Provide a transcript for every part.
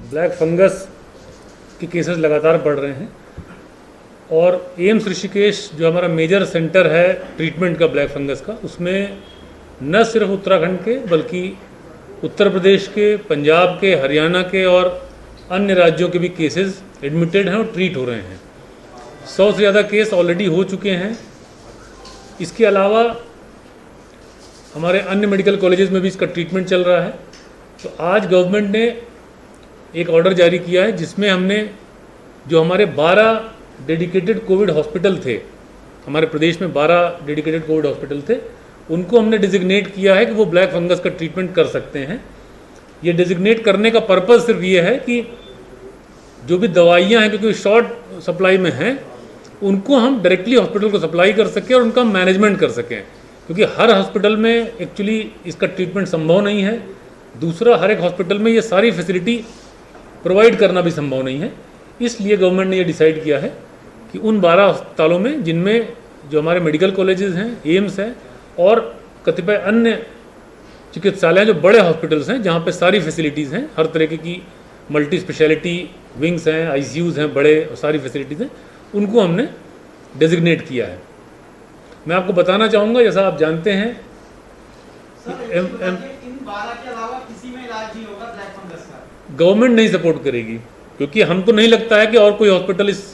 Black fungus के cases लगातार बढ़ रहे हैं और एम्स ऋषिकेश जो हमारा मेजर सेंटर है ट्रीटमेंट का ब्लैक फंगस का, उसमें न सिर्फ उत्तराखंड के बल्कि उत्तर प्रदेश के, पंजाब के, हरियाणा के और अन्य राज्यों के भी केसेस एडमिटेड हैं और ट्रीट हो रहे हैं। 100 से ज़्यादा केस ऑलरेडी हो चुके हैं। इसके अलावा हमारे अन्य मेडिकल कॉलेजेस में भी इसका ट्रीटमेंट चल रहा है। तो आज गवर्नमेंट ने एक ऑर्डर जारी किया है जिसमें हमने जो हमारे 12 डेडिकेटेड कोविड हॉस्पिटल थे, हमारे प्रदेश में 12 डेडिकेटेड कोविड हॉस्पिटल थे, उनको हमने डिजिग्नेट किया है कि वो ब्लैक फंगस का ट्रीटमेंट कर सकते हैं। ये डिजिग्नेट करने का पर्पज़ सिर्फ ये है कि जो भी दवाइयाँ हैं क्योंकि शॉर्ट सप्लाई में हैं, उनको हम डायरेक्टली हॉस्पिटल को सप्लाई कर सकें और उनका मैनेजमेंट कर सकें, क्योंकि हर हॉस्पिटल में एक्चुअली इसका ट्रीटमेंट संभव नहीं है। दूसरा, हर एक हॉस्पिटल में ये सारी फैसिलिटी प्रोवाइड करना भी संभव नहीं है। इसलिए गवर्नमेंट ने ये डिसाइड किया है कि उन 12 अस्पतालों में जिनमें जो हमारे मेडिकल कॉलेजेस हैं, एम्स है और कतिपय अन्य चिकित्सालय जो बड़े हॉस्पिटल्स हैं जहाँ पे सारी फैसिलिटीज़ हैं, हर तरीके की मल्टी स्पेशलिटी विंग्स हैं, आईसीयूज़ हैं, बड़े सारी फैसिलिटीज़ हैं, उनको हमने डेजिग्नेट किया है। मैं आपको बताना चाहूँगा, जैसा आप जानते हैं इन 12 के अलावा किसी में इलाज नहीं होगा ब्लैक फंगस का? गवर्नमेंट नहीं सपोर्ट करेगी, क्योंकि हमको नहीं लगता है कि और कोई हॉस्पिटल इस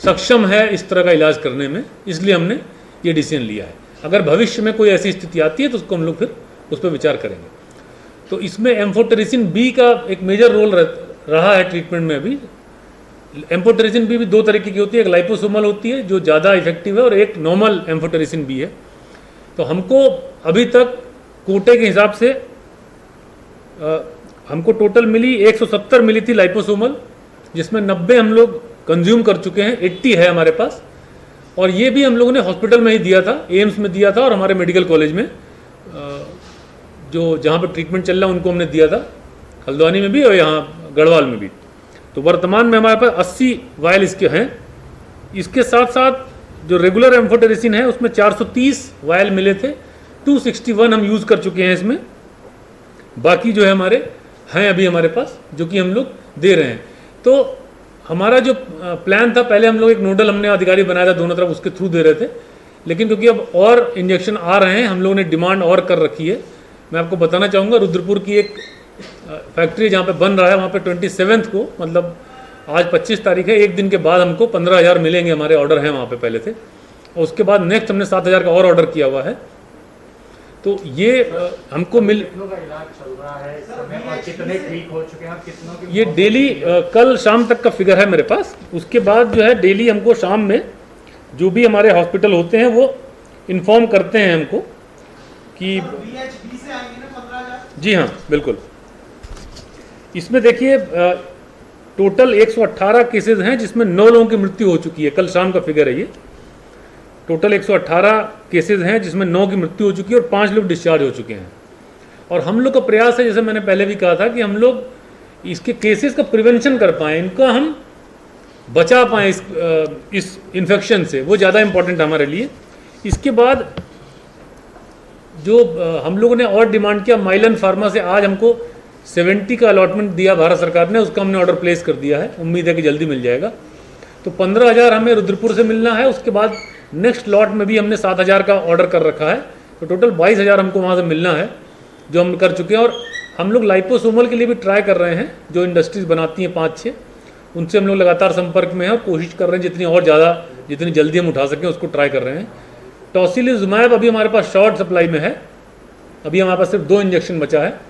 सक्षम है इस तरह का इलाज करने में, इसलिए हमने ये डिसीजन लिया है। अगर भविष्य में कोई ऐसी स्थिति आती है तो उसको हम लोग फिर उस पर विचार करेंगे। तो इसमें एम्फोटेरिसिन बी का एक मेजर रोल रहा है ट्रीटमेंट में। अभी एम्फोटेरिसिन बी भी 2 तरीके की होती है, एक लाइपोसोमल होती है जो ज़्यादा इफेक्टिव है और एक नॉर्मल एम्फोटेरिसिन बी है। तो हमको अभी तक कोटे के हिसाब से हमको टोटल मिली 170 मिली थी लाइपोसोमल, जिसमें 90 हम लोग कंज्यूम कर चुके हैं, 80 है हमारे पास। और ये भी हम लोगों ने हॉस्पिटल में ही दिया था, एम्स में दिया था और हमारे मेडिकल कॉलेज में जो जहाँ पर ट्रीटमेंट चल रहा है उनको हमने दिया था, हल्द्वानी में भी और यहाँ गढ़वाल में भी। तो वर्तमान में हमारे पास 80 वायल इसके हैं। इसके साथ साथ जो रेगुलर एम्फोटेरिसिन है उसमें 430 वायल मिले थे, 261 हम यूज़ कर चुके हैं इसमें। बाकी जो है हमारे हैं अभी हमारे पास, जो कि हम लोग दे रहे हैं। तो हमारा जो प्लान था, पहले हम लोग एक नोडल हमने अधिकारी बनाया था दोनों तरफ, उसके थ्रू दे रहे थे, लेकिन क्योंकि अब और इंजेक्शन आ रहे हैं, हम लोगों ने डिमांड और कर रखी है। मैं आपको बताना चाहूँगा, रुद्रपुर की एक फैक्ट्री जहाँ पे बन रहा है, वहाँ पे 27 को, मतलब आज 25 तारीख है, एक दिन के बाद हमको 15,000 मिलेंगे, हमारे ऑर्डर हैं वहाँ पे पहले थे। और उसके बाद नेक्स्ट हमने 7,000 का और ऑर्डर किया हुआ है। तो ये हमको मिल कितनों का इलाज चल रहा है इस समय और कितने ठीक हो चुके हैं, कितनों की ये डेली कल शाम तक का फिगर है मेरे पास। उसके बाद जो है डेली हमको शाम में जो भी हमारे हॉस्पिटल होते हैं वो इन्फॉर्म करते हैं हमको कि BHB से आएंगे ना 15,000? जी हाँ, बिल्कुल। इसमें देखिए टोटल 118 केसेस हैं जिसमें 9 लोगों की मृत्यु हो चुकी है। कल शाम का फिगर है ये। टोटल 118 केसेस हैं जिसमें 9 की मृत्यु हो चुकी है और 5 लोग डिस्चार्ज हो चुके हैं। और हम लोग का प्रयास है, जैसे मैंने पहले भी कहा था, कि हम लोग इसके केसेस का प्रिवेंशन कर पाएँ, इनका हम बचा पाएँ इस इन्फेक्शन से, वो ज़्यादा इम्पोर्टेंट है हमारे लिए। इसके बाद जो हम लोगों ने और डिमांड किया, माइलन फार्मा से आज हमको 70 का अलॉटमेंट दिया भारत सरकार ने, उसका हमने ऑर्डर प्लेस कर दिया है, उम्मीद है कि जल्दी मिल जाएगा। तो 15,000 हमें रुद्रपुर से मिलना है। उसके बाद नेक्स्ट लॉट में भी हमने 7,000 का ऑर्डर कर रखा है, तो टोटल 22,000 हमको वहाँ से मिलना है, जो हम कर चुके हैं। और हम लोग लाइपोसोमल के लिए भी ट्राई कर रहे हैं, जो इंडस्ट्रीज़ बनाती हैं 5-6, उनसे हम लोग लगातार संपर्क में हैं और कोशिश कर रहे हैं जितनी और ज़्यादा, जितनी जल्दी हम उठा सकें उसको ट्राई कर रहे हैं। टॉसिलिजुमैब अभी हमारे पास शॉर्ट सप्लाई में है, अभी हमारे पास सिर्फ 2 इंजेक्शन बचा है।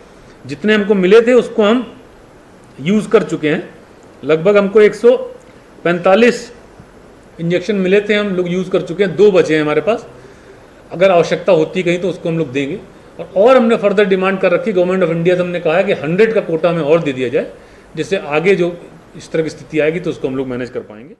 जितने हमको मिले थे उसको हम यूज़ कर चुके हैं। लगभग हमको 145 इंजेक्शन मिले थे, हम लोग यूज़ कर चुके हैं, 2 बचे हैं हमारे पास। अगर आवश्यकता होती कहीं तो उसको हम लोग देंगे। और हमने फर्दर डिमांड कर रखी गवर्नमेंट ऑफ इंडिया से, हमने कहा है कि 100 का कोटा हमें और दे दिया जाए, जिससे आगे जो इस तरह की स्थिति आएगी तो उसको हम लोग मैनेज कर पाएंगे।